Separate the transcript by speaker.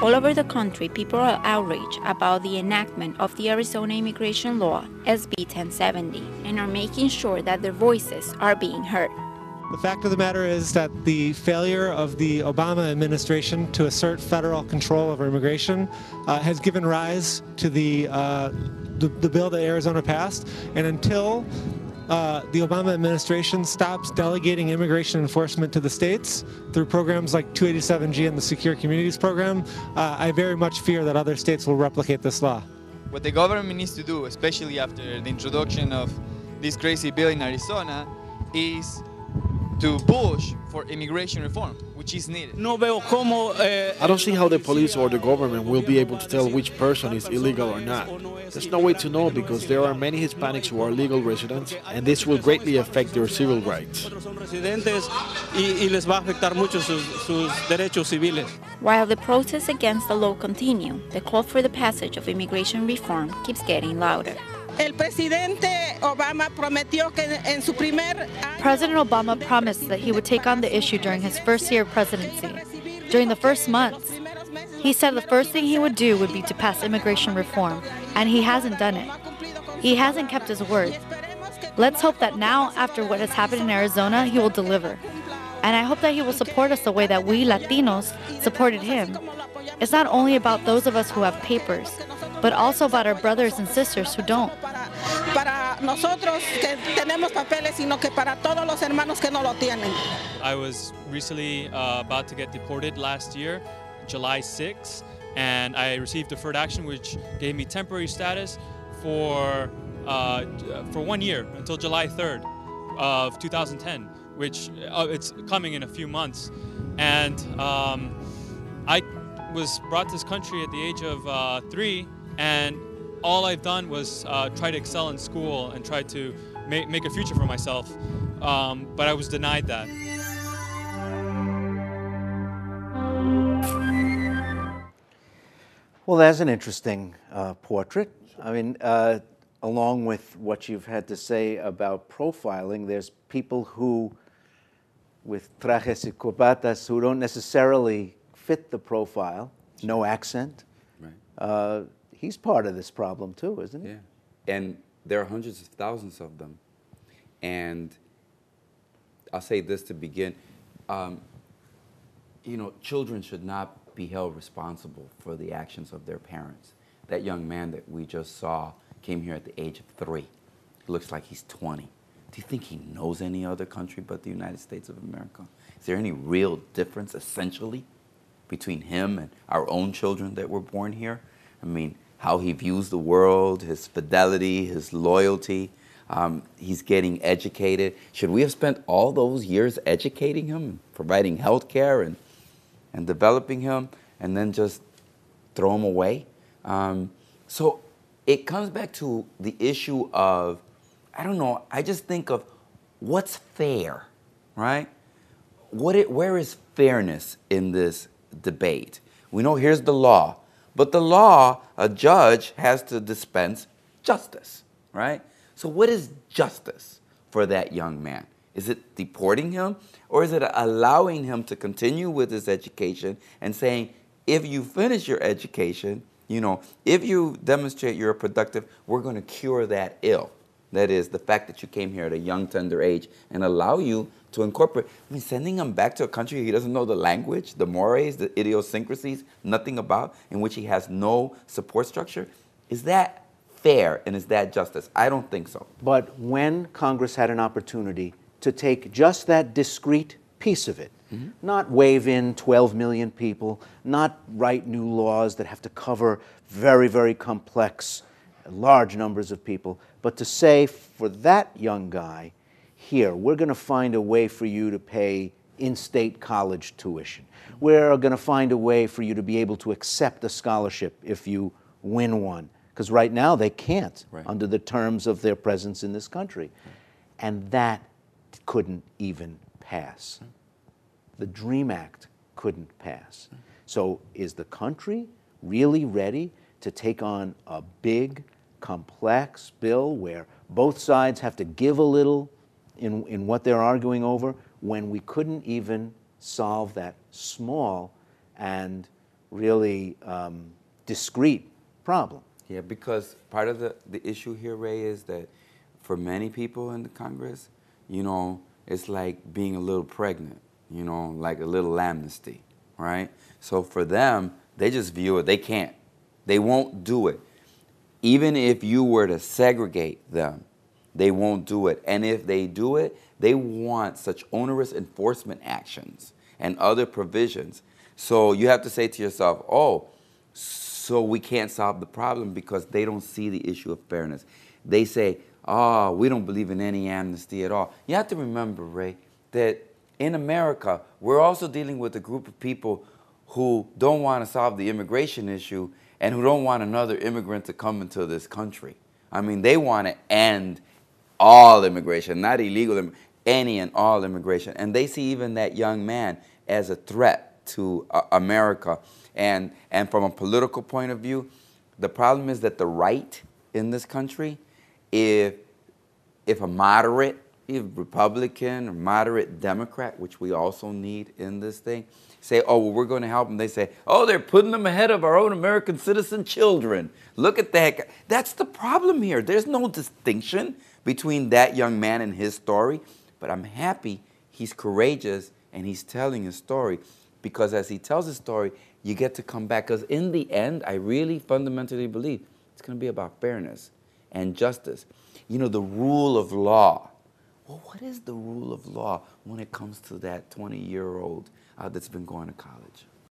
Speaker 1: All over the country, people are outraged about the enactment of the Arizona immigration law, SB 1070, and are making sure that their voices are being heard.
Speaker 2: The fact of the matter is that the failure of the Obama administration to assert federal control over immigration has given rise to the bill that Arizona passed, and until the Obama administration stops delegating immigration enforcement to the states through programs like 287G and the Secure Communities program, I very much fear that other states will replicate this law.
Speaker 3: What the government needs to do, especially after the introduction of this crazy bill in Arizona, is to push for immigration reform, which is needed.
Speaker 4: I don't see how the police or the government will be able to tell which person is illegal or not. There's no way to know because there are many Hispanics who are legal residents, and this will greatly affect their civil rights.
Speaker 1: While the protests against the law continue, the call for the passage of immigration reform keeps getting louder.
Speaker 5: President
Speaker 6: Obama promised that he would take on the issue during his first year of presidency. During the first months, he said the first thing he would do would be to pass immigration reform, and he hasn't done it. He hasn't kept his word. Let's hope that now, after what has happened in Arizona, he will deliver. And I hope that he will support us the way that we Latinos supported him. It's not only about those of us who have papers, but also about our brothers and sisters who don't.
Speaker 7: I was recently about to get deported last year, July 6th, and I received deferred action, which gave me temporary status for 1 year until July 3rd of 2010, which it's coming in a few months. And I was brought to this country at the age of 3, and all I've done was try to excel in school and try to make a future for myself, but I was denied that.
Speaker 8: Well, that's an interesting portrait. I mean, along with what you've had to say about profiling, there's people who, with trajes y corbatas, who don't necessarily fit the profile, no accent.
Speaker 9: Right.
Speaker 8: He's part of this problem too, isn't he?
Speaker 9: Yeah, and there are hundreds of thousands of them. And I'll say this to begin. You know, children should not be held responsible for the actions of their parents. That young man that we just saw came here at the age of 3. He looks like he's 20. Do you think he knows any other country but the United States of America? Is there any real difference, essentially, between him and our own children that were born here? I mean, how he views the world, his fidelity, his loyalty. He's getting educated. Should we have spent all those years educating him, providing health care and developing him, and then just throw him away? So it comes back to the issue of, I don't know, I just think of what's fair, right? Where is fairness in this debate? We know here's the law. But the law, a judge has to dispense justice, right? So what is justice for that young man? Is it deporting him, or is it allowing him to continue with his education and saying, if you finish your education, you know, if you demonstrate you're productive, we're going to cure that ill. That is, the fact that you came here at a young, tender age, and allow you to incorporate. I mean, sending him back to a country he doesn't know the language, the mores, the idiosyncrasies, nothing about, in which he has no support structure. Is that fair, and is that justice? I don't think so.
Speaker 8: But when Congress had an opportunity to take just that discrete piece of it, not wave in 12 million people, not write new laws that have to cover very, very complex, large numbers of people, but to say for that young guy, here, we're going to find a way for you to pay in-state college tuition. We're going to find a way for you to be able to accept a scholarship if you win one. Because right now they can't, under the terms of their presence in this country. And that couldn't even pass. The DREAM Act couldn't pass. So is the country really ready to take on a big, complex bill where both sides have to give a little in what they're arguing over, when we couldn't even solve that small and really discrete problem.
Speaker 9: Yeah, because part of the issue here, Ray, is that for many people in the Congress, you know, it's like being a little pregnant, you know, like a little amnesty, right? So for them, they just view it, they can't. They won't do it. Even if you were to segregate them, they won't do it. And if they do it, they want such onerous enforcement actions and other provisions. So you have to say to yourself, oh, so we can't solve the problem because they don't see the issue of fairness. They say, oh, we don't believe in any amnesty at all. You have to remember, Ray, that in America, we're also dealing with a group of people who don't want to solve the immigration issue and who don't want another immigrant to come into this country. I mean, they want to end all immigration, not illegal, any and all immigration. And they see even that young man as a threat to America. And from a political point of view, the problem is that the right in this country, if a moderate, if Republican or moderate Democrat, which we also need in this thing, say, oh, well, we're going to help them. They say, oh, they're putting them ahead of our own American citizen children. Look at that. That's the problem here. There's no distinction between that young man and his story. But I'm happy he's courageous and he's telling his story, because as he tells his story, you get to come back. Because in the end, I really fundamentally believe it's going to be about fairness and justice. You know, the rule of law. Well, what is the rule of law when it comes to that 20-year-old that's been going to college?